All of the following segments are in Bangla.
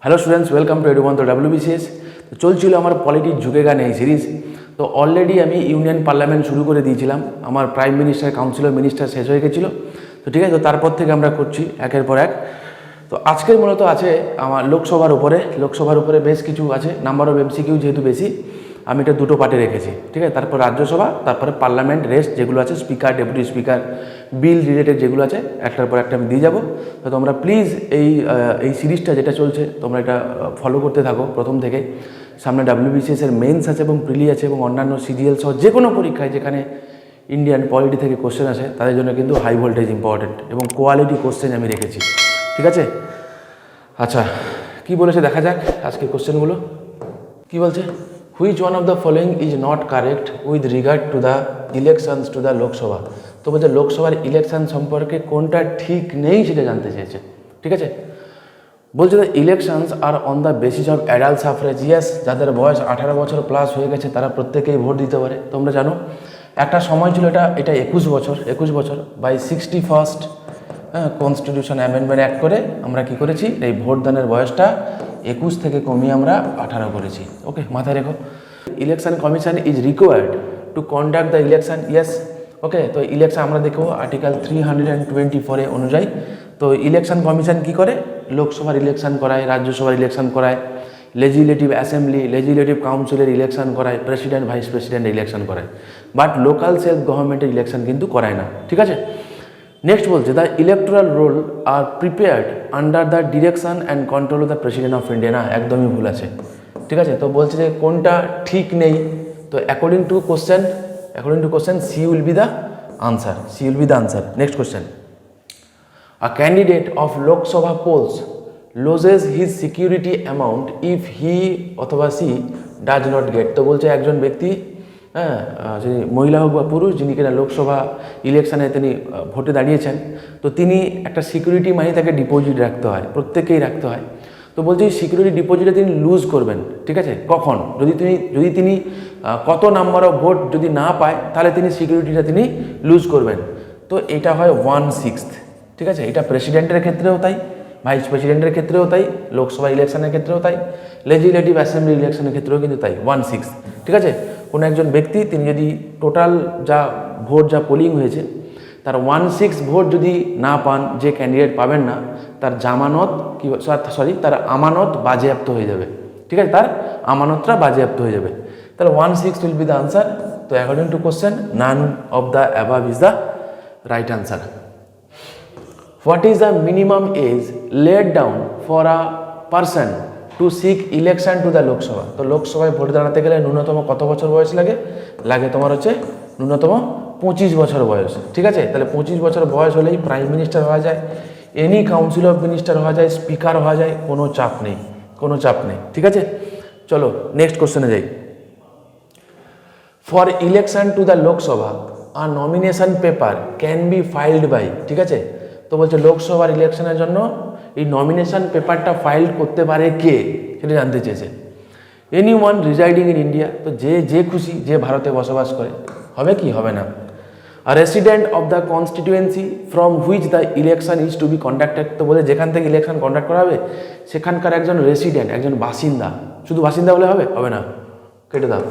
Hello students, welcome to Edubanta WBCS। তো চলছিল আমার পলিটিক্স ঝুঁকেগা নেই সিরিজ। তো অলরেডি আমি ইউনিয়ন পার্লামেন্ট শুরু করে দিয়েছিলাম, আমার প্রাইম মিনিস্টার, কাউন্সিলর, মিনিস্টার শেষ হয়ে গেছিলো। তো ঠিক আছে, তো তারপর থেকে আমরা করছি একের পর এক। তো আজকের মূলত আছে আমার লোকসভার উপরে বেশ কিছু আছে, নাম্বার অফ MCQ যেহেতু বেশি, আমি এটা দুটো পার্টে রেখেছি। ঠিক আছে, তারপর রাজ্যসভা, তারপরে পার্লামেন্ট, রেস্ট যেগুলো আছে স্পিকার, ডেপুটি স্পিকার, বিল রিলেটেড যেগুলো আছে একটার পর একটা আমি দিয়ে যাবো। তো তোমরা প্লিজ এই সিরিজটা যেটা চলছে তোমরা এটা ফলো করতে থাকো প্রথম থেকে। সামনে WBCS এর মেন্স আছে এবং প্রিলি আছে এবং অন্যান্য CGL সহ যে কোনো পরীক্ষায় যেখানে ইন্ডিয়ান পলিটি থেকে কোশ্চেন আসে তাদের জন্য কিন্তু হাই ভোল্টেজ ইম্পর্টেন্ট এবং কোয়ালিটি কোশ্চেন আমি রেখেছি। ঠিক আছে, আচ্ছা কি বলেছে দেখা যাক আজকে কোশ্চেনগুলো। কি বলছে, which one of the following is not correct with regard to the elections two the Lok Sabha. তো বলছে লোকসভার ইলেকশন সম্পর্কে কোনটা ঠিক নেই সেটা জানতে চেয়েছে। ঠিক আছে, বলছে the elections are on the basis of adult suffrage. Yes, যাদের বয়স 18 বছর প্লাস হয়ে গেছে তারা প্রত্যেকেই ভোট দিতে পারে। তোমরা জানো একটা সময় ছিল এটা 21 বছর by 61st constitution amendment act করে আমরা কি করেছি, এই ভোটদানের বয়সটা 21 থেকে কমিয়ে আমরা 18 করেছি। ওকে, মাথায় রেখো। Election commission is required to conduct the election. Yes, okay. তো ইলেকশন আমরা দেখবো আর্টিকেল 324 অনুযায়ী। তো ইলেকশন কমিশন কি করে, লোকসভার ইলেকশন করায়, রাজ্যসভার ইলেকশন করায়, লেজিসলেটিভ অ্যাসেম্বলি, লেজিসলেটিভ কাউন্সিলের ইলেকশন করায়, প্রেসিডেন্ট, ভাইস প্রেসিডেন্ট ইলেকশন করায়, বাট লোকাল সেলফ গভর্নমেন্টের ইলেকশন কিন্তু করায় না। ঠিক আছে, নেক্সট বলছে the electoral role are prepared under the direction and control of the president of India. না, একদমই ভুল আছে। ঠিক আছে, তো বলছে যে কোনটা ঠিক নেই। তো according to question C will be the answer. Next question, a candidate of Lok Sabha polls loses his security amount if he অথবা সি ডাজ নট গেট। তো বলছে একজন ব্যক্তি, যিনি মহিলা হোক বা পুরুষ, যিনি কিনা লোকসভা ইলেকশানে তিনি ভোটে দাঁড়িয়েছেন, তো তিনি একটা সিকিউরিটি মানি তাকে ডিপোজিট রাখতে হয়, প্রত্যেকেই রাখতে হয়। তো বলছি সিকিউরিটি ডিপোজিটে তিনি লুজ করবেন। ঠিক আছে, কখন, যদি তিনি কত নাম্বার অফ ভোট যদি না পায় তাহলে তিনি সিকিউরিটিটা তিনি লুজ করবেন। তো এটা হয় 1/6। ঠিক আছে, এটা প্রেসিডেন্টের ক্ষেত্রেও তাই, ভাইস প্রেসিডেন্টের ক্ষেত্রেও তাই, লোকসভা ইলেকশনের ক্ষেত্রেও তাই, লেজিসলেটিভ অ্যাসেম্বলি ইলেকশনের ক্ষেত্রেও কিন্তু তাই 1/6। ঠিক আছে, কোনো একজন ব্যক্তি তিনি যদি টোটাল যা পোলিং হয়েছে তার 1/6 ভোট যদি না পান, যে ক্যান্ডিডেট পাবেন না, তার তার আমানত বাজেয়াপ্ত হয়ে যাবে। ঠিক আছে, তার আমানতটা বাজেয়াপ্ত হয়ে যাবে। তাহলে 1/6 উইল বি দ্য আনসার। তো according to question none of the above is the right answer. What is the minimum age laid down for a person to seek election to the Lok Sabha? তো লোকসভায় ভোট দাঁড়াতে গেলে ন্যূনতম কত বছর বয়স লাগে তোমার হচ্ছে ন্যূনতম 25 বছর বয়স। ঠিক আছে, তাহলে 25 বছর বয়স হলেই প্রাইম মিনিস্টার হওয়া যায়, এনি কাউন্সিল অফ মিনিস্টার হওয়া যায়, স্পিকার হওয়া যায়, কোনো চাপ নেই। ঠিক আছে, চলো নেক্সট কোশ্চেনে যাই। For election to the Lok Sabha a nomination paper can be filed by. ঠিক আছে, তো বলছে লোকসভার ইলেকশনের জন্য এই নমিনেশন পেপারটা ফাইল করতে পারে কে, সেটা জানতে চেয়েছে। Anyone রিজাইডিং in India. তো যে খুশি, যে ভারতে বসবাস করে। হবে কি, হবে না। আর resident of the constituency from which the election is to be conducted. তো বলে যেখান থেকে ইলেকশন কন্ডাক্ট করা হবে সেখানকার একজন রেসিডেন্ট, একজন বাসিন্দা। শুধু বাসিন্দা বলে হবে না, কেটে দাও।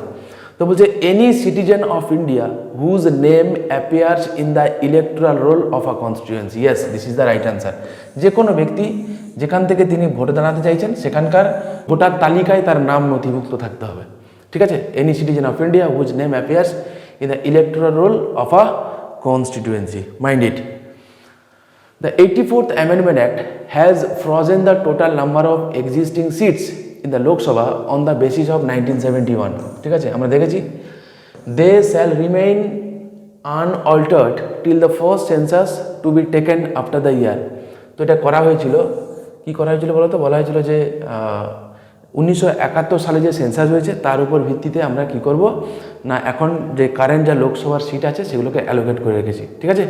তো বলছে any citizen of India whose name appears in the electoral roll of a constituency. Yes, this is the right answer. যে কোনো ব্যক্তি যেখান থেকে তিনি ভোটে দাঁড়াতে চাইছেন সেখানকার ভোটার তালিকায় তার নাম নথিভুক্ত থাকতে হবে। ঠিক আছে, any citizen of India whose name appears in the electoral roll of a constituency. Mind it. The 84th Amendment Act has frozen the total number of existing seats in the Lok Sabha on the basis of 1971. ঠিক আছে, আমরা দেখেছি they shall remain unaltered till the first census to be taken after the year. তো এটা করা হয়েছিল, কি করা হয়েছিল বলো তো, বলা হয়েছিল যে 1971 সালে যে সেন্সাস হয়েছে তার উপর ভিত্তিতে আমরা কি করব না, এখন যে কারেন্ট যা লোকসভার সিট আছে সেগুলোকে অ্যালোকেট করে রেখেছি। ঠিক আছে,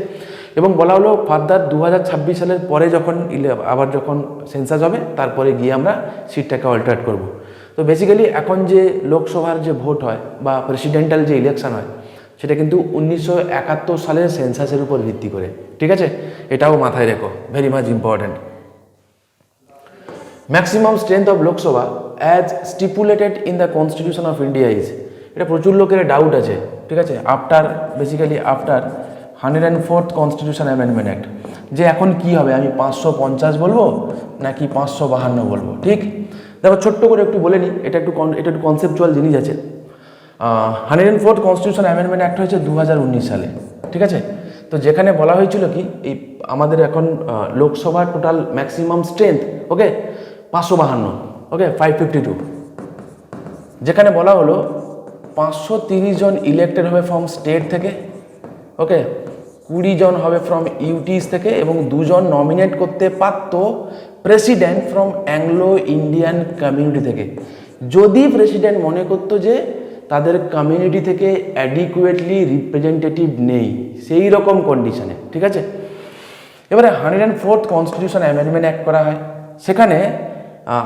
এবং বলা হলো ফার্দার 2026 সালের পরে যখন যখন সেন্সাস হবে তারপরে গিয়ে আমরা সিটটাকে অল্টারেট করব। তো বেসিক্যালি এখন যে লোকসভার যে ভোট হয় বা প্রেসিডেন্টাল যে ইলেকশন হয় সেটা কিন্তু 1971 সালের সেন্সাসের উপর ভিত্তি করে। ঠিক আছে, এটাও মাথায় রেখো, very much important. Maximum strength of Lok Sabha as stipulated in the constitution of India is, এটা প্রচুর লোকের ডাউট আছে, ঠিক আছে, after 104th constitution amendment act, যে এখন কি হবে, আমি 550 বলবো নাকি 552 বলবো। ঠিক, দেখো ছোট্ট করে একটু বলে নিই, এটা একটু কনসেপচুয়াল জিনিস আছে। 104th কনস্টিটিউশন অ্যামেন্ডমেন্ট অ্যাক্ট হয়েছে 2019 সালে, ঠিক আছে। তো যেখানে বলা হয়েছিল কি, এই আমাদের এখন লোকসভার টোটাল ম্যাক্সিমাম স্ট্রেংথ, ওকে, 552, ওকে, 552, যেখানে বলা হলো 530 জন ইলেক্টেড হবে ফ্রম স্টেট থেকে, ওকে, 20 জন হবে ফ্রম ইউটিস থেকে, এবং 2 জন নমিনেট করতে পারত president from Anglo Indian community থেকে, যদি প্রেসিডেন্ট মনে করতো যে তাদের কমিউনিটি থেকে অ্যাডিকুয়েটলি রিপ্রেজেন্টেটিভ নেই, সেই রকম কন্ডিশনে, ঠিক আছে। এবারে 104th কনস্টিটিউশন অ্যামেন্ডমেন্ট অ্যাক্ট করা হয়, সেখানে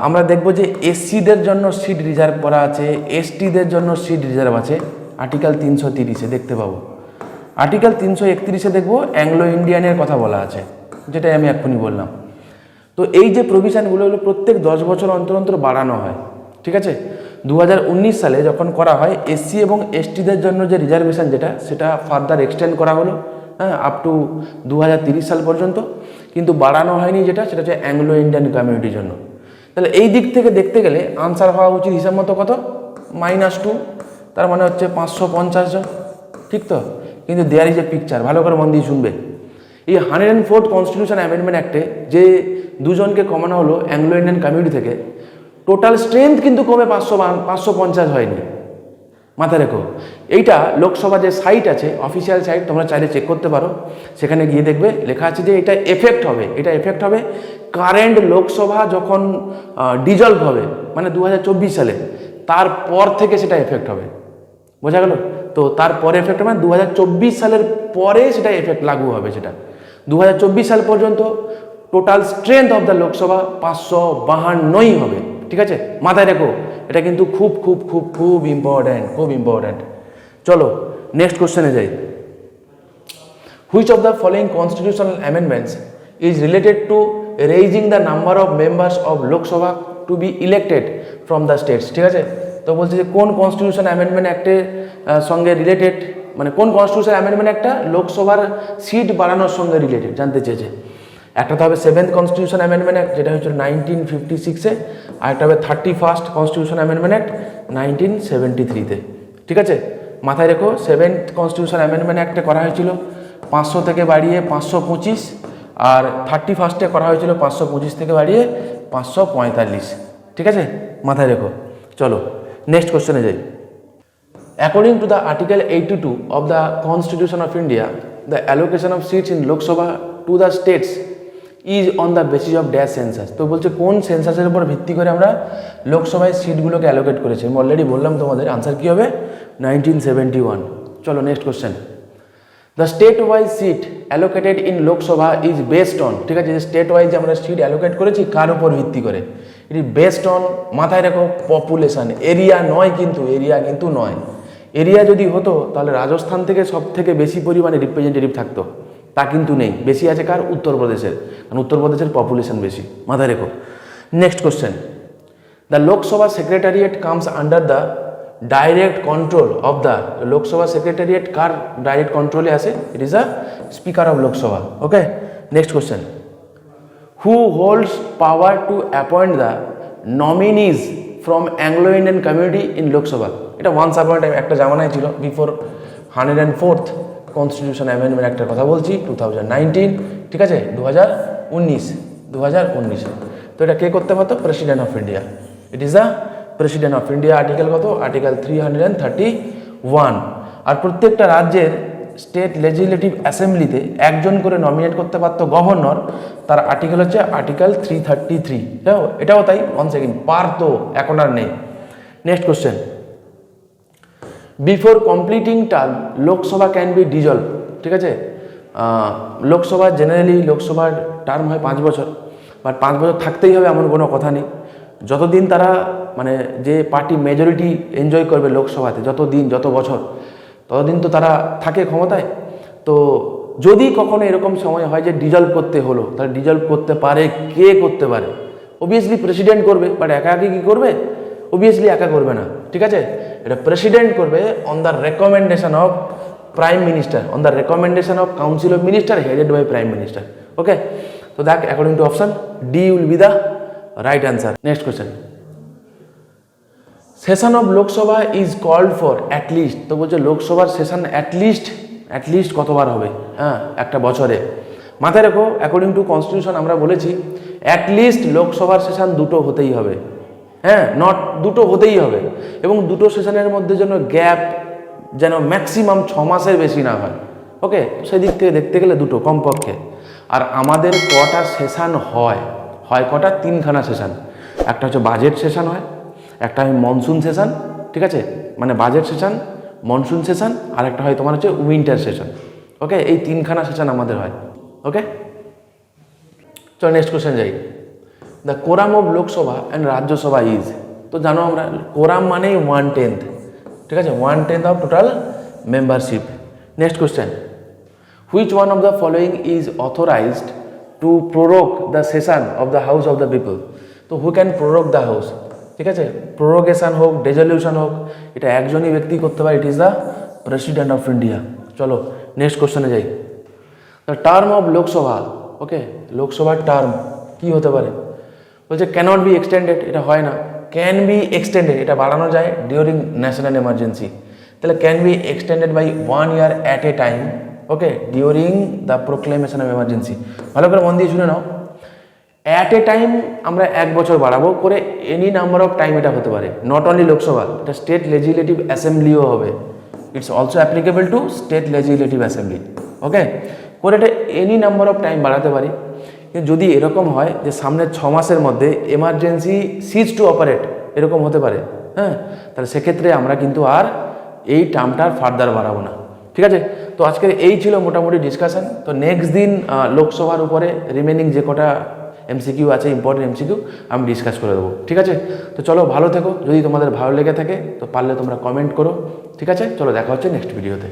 আমরা দেখব যে এসসিদের জন্য সিট রিজার্ভ করা আছে, এসটিদের জন্য সিট রিজার্ভ আছে, আর্টিকেল 330-এ দেখতে পাবো। আর্টিকেল 331-এ দেখবো অ্যাংলো ইন্ডিয়ানের কথা বলা আছে, যেটাই আমি এক্ষুনি বললাম। তো এই যে প্রভিশনগুলো হলো প্রত্যেক 10 বছর অন্তর অন্তর বাড়ানো হয়, ঠিক আছে। 2019 সালে যখন করা হয়, এসসি এবং এসটিদের জন্য যে রিজার্ভেশন সেটা ফার্দার এক্সটেন্ড করা হলো, হ্যাঁ, আপ টু 2030 সাল পর্যন্ত, কিন্তু বাড়ানো হয়নি, সেটা হচ্ছে অ্যাংলো ইন্ডিয়ান কমিউনিটির জন্য। তাহলে এই দিক থেকে দেখতে গেলে আনসার হওয়া উচিত হিসাব মতো কত, -2, তার মানে হচ্ছে 550 জন, ঠিক তো। কিন্তু দেয়ার ইজ এ পিকচার, ভালো করে মন দিয়ে শুনবে। এই 104th কনস্টিটিউশন অ্যামেন্ডমেন্ট অ্যাক্টে যে 2 জনকে কমানো হলো অ্যাংলো ইন্ডিয়ান কমিউনিটি থেকে, টোটাল স্ট্রেংথ কিন্তু কমে 550 হয়নি, মাথায় রেখো। এইটা লোকসভা যে সাইট আছে, অফিসিয়াল সাইট, তোমরা চাইলে চেক করতে পারো, সেখানে গিয়ে দেখবে লেখা আছে যে এটা এফেক্ট হবে কারেন্ট লোকসভা যখন ডিজলভ হবে, মানে 2024 সালে, তারপর থেকে সেটা এফেক্ট হবে, বোঝা গেল তো। তারপরে এফেক্ট হবে, 2024 সালের পরে সেটা এফেক্ট লাগু হবে, সেটা 2024 সাল পর্যন্ত total strength of the Lok Sabha 552 হবে, ঠিক আছে, মাথায় রেখো। এটা কিন্তু খুব খুব খুব খুব ইম্পর্ট্যান্ট। চলো নেক্সট কোশ্চেনে যাই। Which of the following constitutional amendments is related to raising the number of members of Lok Sabha to be elected from the states, ঠিক আছে। তো বলছে যে কোন কনস্টিটিউশন অ্যামেন্ডমেন্ট অ্যাক্টের সঙ্গে রিলেটেড, মানে কোন কনস্টিটিউশন অ্যামেন্ডমেন্ট একটা লোকসভার সিট বাড়ানোর সঙ্গে রিলেটেড জানতে চেয়েছে। একটা তো হবে 7th কনস্টিটিউশন অ্যামেন্ডমেন্ট অ্যাক্ট, যেটা হচ্ছে 1956-এ, আর একটা হবে 31st কনস্টিটিউশন অ্যামেন্ডমেন্ট অ্যাক্ট 1973-তে, ঠিক আছে। মাথায় রেখো, 7th কনস্টিটিউশন অ্যামেন্ডমেন্ট অ্যাক্টে করা হয়েছিল 500 থেকে বাড়িয়ে 525, আর 31st-এ করা হয়েছিল 525 থেকে বাড়িয়ে 545, ঠিক আছে, মাথায় রেখো। চলো নেক্সট কোশ্চেনে যাই। According to the article 82 of the constitution of India, the allocation of seats in Lok Sabha to the states is on the basis of dash census. তো বলছে কোন সেন্সাসের উপর ভিত্তি করে আমরা লোকসভায় সিটগুলোকে অ্যালোকেট করেছি। আমি অলরেডি বললাম তোমাদের, আনসার কী হবে, 1971। চলো next question. The state wise seat allocated in Lok Sabha is based on, ঠিক আছে, স্টেট ওয়াইজ যে আমরা সিট অ্যালোকেট করেছি কার উপর ভিত্তি করে, ইট ইজ বেসড অন, মাথায় রাখো, পপুলেশন, এরিয়া নয়, কিন্তু এরিয়া কিন্তু নয়। এরিয়া যদি হতো তাহলে রাজস্থান থেকে সব থেকে বেশি পরিমাণে রিপ্রেজেন্টেটিভ থাকতো, তা কিন্তু নেই। বেশি আছে কার, উত্তরপ্রদেশের, কারণ উত্তরপ্রদেশের পপুলেশন বেশি, মাথায় রেখো। Next question. The Lok Sabha secretariat comes under the direct control of the, Lok Sabha secretariat কার ডাইরেক্ট কন্ট্রোলে আসে, it is the speaker of Lok Sabha, okay. Next question. Who holds power to appoint the nominees from Anglo Indian community in Lok Sabha. এটা ওয়ান্স আপন টাইম একটা জামানায় ছিল, বিফোর 104th কনস্টিটিউশন অ্যামেন্ডমেন্ট অ্যাক্টের কথা বলছি, 2019, ঠিক আছে, 2019। তো এটা কে করতে পারতো, president of India, it is the president of India. Article কত, আর্টিকেল 331। আর প্রত্যেকটা রাজ্যের স্টেট লেজিসলেটিভ অ্যাসেম্বলিতে একজন করে নমিনেট করতে পারতো গভর্নর, তার আর্টিকেল হচ্ছে আর্টিকেল 333। এটাও তাই, 1 সেকেন্ড, পারতো, এখন আর নেই। Next question. Before completing term Lok Sabha can be dissolved, ঠিক আছে। লোকসভা জেনারেলি লোকসভার টার্ম হয় 5 বছর, বাট 5 বছর থাকতেই হবে এমন কোনো কথা নেই। যতদিন তারা, মানে যে পার্টি মেজরিটি এনজয় করবে লোকসভাতে, যত বছর, ততদিন তো তারা থাকে ক্ষমতায়। তো যদি কখনো এরকম সময় হয় যে ডিজলভ করতে হলো, তাহলে ডিজলভ করতে পারে, কে করতে পারে, অবভিয়াসলি প্রেসিডেন্ট করবে, বাট একা একা কি করবে? অবভিয়াসলি একা করবে না, ঠিক আছে? এটা প্রেসিডেন্ট করবে on the recommendation of prime minister, on the recommendation of council of minister headed by prime minister. Okay, তো দেখ according to option D will be the right answer. Next question, session of Lok Sabha is called for at least, তো বলছে লোকসভার সেশন অ্যাটলিস্ট কতবার হবে? হ্যাঁ, একটা বছরে। মাথায় রেখো, অ্যাকর্ডিং টু কনস্টিটিউশন আমরা বলেছি অ্যাটলিস্ট লোকসভার সেশন দুটো হতেই হবে। হ্যাঁ, নট দুটো হতেই হবে, এবং দুটো সেশনের মধ্যে যেন গ্যাপ যেন ম্যাক্সিমাম 6 মাসের বেশি না হয়। ওকে, সেদিক থেকে দেখতে গেলে দুটো কমপক্ষে। আর আমাদের কটা সেশন হয় কটা? 3খানা সেশন। একটা হচ্ছে বাজেট সেশন হয়, একটা হয় মনসুন সেশন, ঠিক আছে, মানে বাজেট সেশন, মনসুন সেশন, আর একটা হয় তোমার হচ্ছে উইন্টার সেশন। ওকে, এই 3খানা সেশন আমাদের হয়। ওকে, চলো নেক্সট কোয়েশ্চেন যাই। The quorum of Lok Sabha and Rajya Sabha is, তো জানো আমরা কোরাম মানে 1/10, ঠিক আছে, 1/10 of total membership. Next question, which one of the following is authorised to prorogue the session of the house of the people, তো who can prorogue the house, ঠিক আছে, প্রোরোগেশন হোক রেজলিউশন হোক, এটা একজনই ব্যক্তি করতে পারে, ইট is the president of India. চলো নেক্সট কোশ্চেনে যাই। দ্য টার্ম অফ লোকসভা, ওকে, লোকসভার টার্ম কি হতে পারে? বলছে ক্যানট বি এক্সটেন্ডেড, এটা হয় না। ক্যান বি এক্সটেন্ডেড, এটা বাড়ানো যায় ডিউরিং ন্যাশনাল এমার্জেন্সি। তাহলে can be extended by 1 year at a time, okay, during the proclamation of emergency. ভালো করে মন দিয়ে শুনে নাও, অ্যাট এ টাইম আমরা 1 বছর বাড়াবো করে, এনি নাম্বার অফ টাইম এটা হতে পারে। নট অনলি লোকসভা, এটা স্টেট লেজিসলেটিভ অ্যাসেম্বলিও হবে। It's also applicable to state legislative assembly. Okay, করে এটা এনি নাম্বার অফ টাইম বাড়াতে পারি। কিন্তু যদি এরকম হয় যে সামনের 6 মাসের মধ্যে এমার্জেন্সি সিজ টু অপারেট, এরকম হতে পারে, হ্যাঁ, তাহলে সেক্ষেত্রে আমরা কিন্তু আর এই টার্মটার ফার্দার বাড়াবো না, ঠিক আছে? তো আজকের এই ছিল মোটামুটি ডিসকাশন। তো নেক্সট দিন লোকসভার উপরে রিমেনিং যে কটা এমসিকিউ আছে, ইম্পর্টেন্ট এমসিকিউ, আমি ডিসকাস করে দেবো, ঠিক আছে? তো চলো, ভালো থেকো। যদি তোমাদের ভালো লেগে থাকে তো পারলে তোমরা কমেন্ট করো, ঠিক আছে? চলো দেখা হচ্ছে নেক্সট ভিডিওতে।